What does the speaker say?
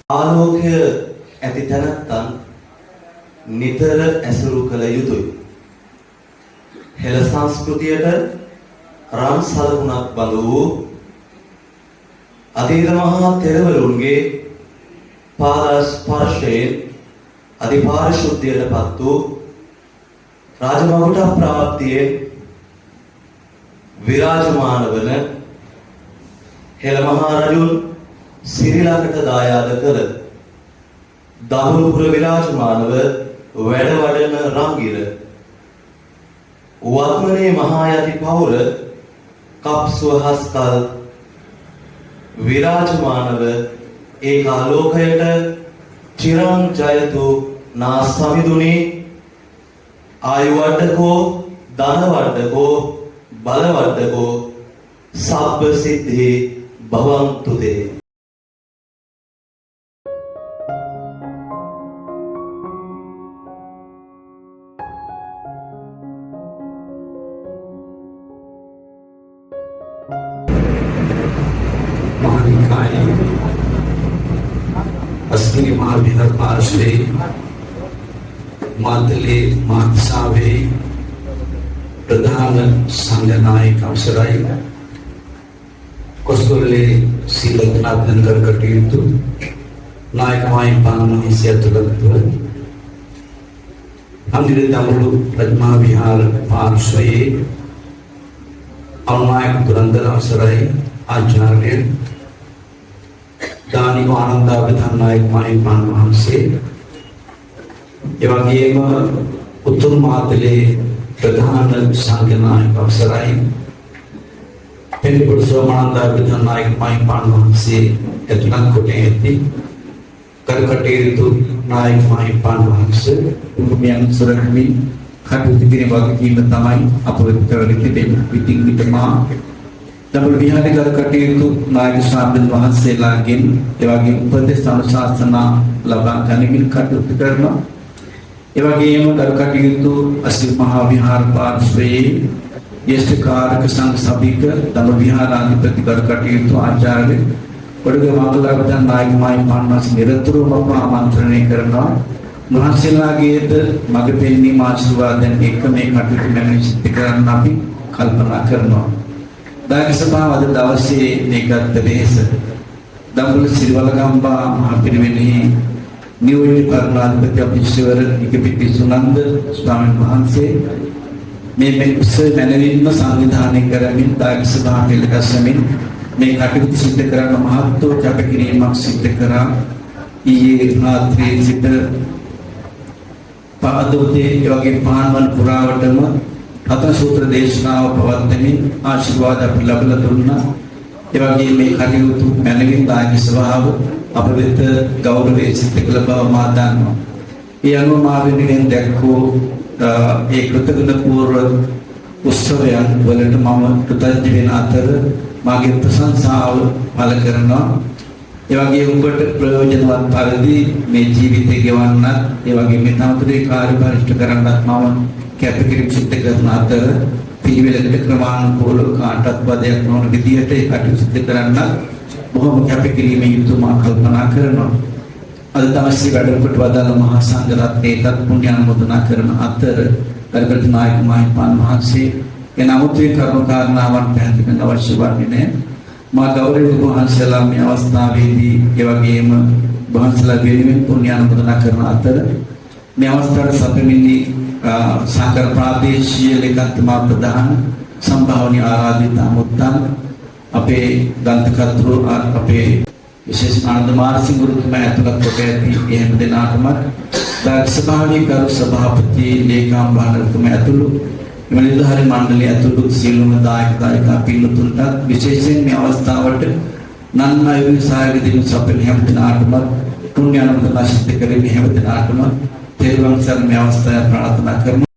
ආලෝකය ඇති තැනැත්තන් නිතර ඇසුරු කළ යුතුය. හෙළ සංස්කෘතියට රන් සලකුණක් බඳු වූ අතීත මහා තෙරවරුන්ගේ පාරස්පර්ශයෙන් අධිපාරිශුද්ධියට පත් වූ රාජමකුට ප්‍රාප්තියෙන් විරාජමාන වන හෙළ මහා රජුන් සිරිලකට දායාද කළ දහනුපුර විරාජමානව වැඩ වඩන රංගිර වත්මනේ මහා යති පවුර කප්සුවහස්කල් විරාජමානව ඒකාලෝකයට චිරං ජයතු නා සමිඳුනි ආයු වඩකෝ ධන වඩකෝ බල වඩකෝ සබ්බ සිද්ධි භවන්තු දේ. अस्मिन् महाविहार पार्श्वे मातले मात्सावे प्रधान संघनायक अवसराय कोस्कोले शीलनाथन करकटियु नायकमाय पानमहि सेतुलत्व अंदिरे तमलु रजमा विहार पार्श्वे अवनायक दुरंदर अवसराय आचार्य दानिको आनंदा विधान नायक माहिपान वහන්සේ එවැගේම උතුම් මාතලේ ප්‍රධාන සංඝනායක අවසරයි පෙරපුර සෝමානන්ද විධාන නායක මාහිපාන වහන්සේ එතුණක් කොට ඇති කරකටේතු නායක මාහිපාන වහන්සේ උරුමයන් සරණවි කටයුතු කිරීම වගකීම තමයි අප වෙත කරගෙන පිටින් පිටමා දඹුල්ල විහාරේ කරකටයුතු නායක ශාස්ත්‍රඥ වහන්සේලාගෙන් එවැගේ උපදේශ අනුශාසනා ලබා ගැනීමෙන් කටයුතු කරනවා. එවැගේම කරකටයුතු අසිර මහා විහාර පාර්ශ්වයේ ජ්‍යෙෂ්ඨ කාරක සංඝ සභික දඹුල්ල විහාරාධිපති කරකටයුතු ආචාර්ය කොඩගේ මංගලවර්ධන නායක මාහිපාන වහන්සේ නිරතුරුවම ආමන්ත්‍රණය කරනවා. වහන්සේලාගේද මඟ පෙන්වීම ආශිර්වාදයෙන් එක්ක මේ කටයුතු මැනවි සිද්ධ කරන්න අපි කල්පනා කරනවා. දායක සභාව අද දවසේ මේකත් වෙහෙස දඹුල්ල සිරිවලගම්බා මහ පිරිවෙනෙහි නියෝජිත කරුණාධිපති අපිස්සවර ඉකපිටි සුනන්ද ස්වාමීන් වහන්සේ මේ උත්සව මැනවින්ම සංවිධානය කරමින් දායක සභාව පිළිගැස්වමින් මේ කටයුතු සිදු කරන මහත්ව කැපකිරීමක් සිදු කරා. ඊයේ රාත්‍රියේ සිට පාදෝතේ යෝගී පාන්වන් පුරාවටම අතන සූත්‍ර දේශනාව පවත්වමින් ආශිර්වාද අපි ලැබලා දුන්නා. ඒ වගේම මේ කටයුතු මැනවින් දායක සභාව අප වෙත ගෞරවයෙන් සිදු කළ බව මා දන්නවා. ඒ අනුව මා වෙනුවෙන් දැක්වූ ඒ කෘතඥ පූර්ව උත්සවයන් වලට මම කෘතඥ වෙන අතර මාගේ ප්‍රශංසාව පළ කරනවා. ඒ වගේම ඔබට ප්‍රයෝජනවත් පරිදි මේ ජීවිතය ගෙවන්නත් ඒ වගේම මේ තමතුරේ කාර්ය පරිශ්‍රය කරන්නත් මම කැපකිරීම සිදු කරන අතර පිළිවෙලකට ක්‍රමානුකූලව කාටවත් බදයක් නොවන විදිහට ඒ කටයුතු සිදු කරන්න බොහොම කැපකිරීමෙන් යුතුව මා කල්පනා කරනවා. අද දවසේ වැඩකට වදාළ මහා සංඝ රත්නයේත් පුණ්‍ය අනුමෝදනා කරන අතර ගරුතර නායක මාහිපාන වහන්සේ එනමුතුේ කරුණු කාරණාවන් පැහැදිලි කරන්න අවශ්‍ය වන්නේ නැහැ. මා ගෞරවයෙන් වහන්සේලා මේ අවස්ථාවේදී ඒ වගේම වහන්සේලා වෙනුවෙන් පුණ්‍ය අනුමෝදනා කරන අතර මේ අවස්ථාවට සැපමිනි सागर प्रादेशीय लेखकमा प्रधान संभावनीय आराधित मुद्दा अपे दंतकर्तृ अपे विशेष आनंद मारसिंह गुरु में अतुलक कोटेती एहम दिनाटमक दायक सभावी कर सभापति लेखाम भारत में अतुलु मनिधारी मंडली अतुलु सीलुम दायक दायिका पिल्लुतुंटा विशेषයෙන් මේ අවස්ථාවට නන්න අයුරින් සහාය දෙනු සපෙන් හැම දිනාටම පුණ්‍ය අනුමෝදනා සිදු කරගෙන හැම දිනාටම තෙරුවන් සරණ මේ අවස්ථාව ප්‍රාර්ථනා කරමු.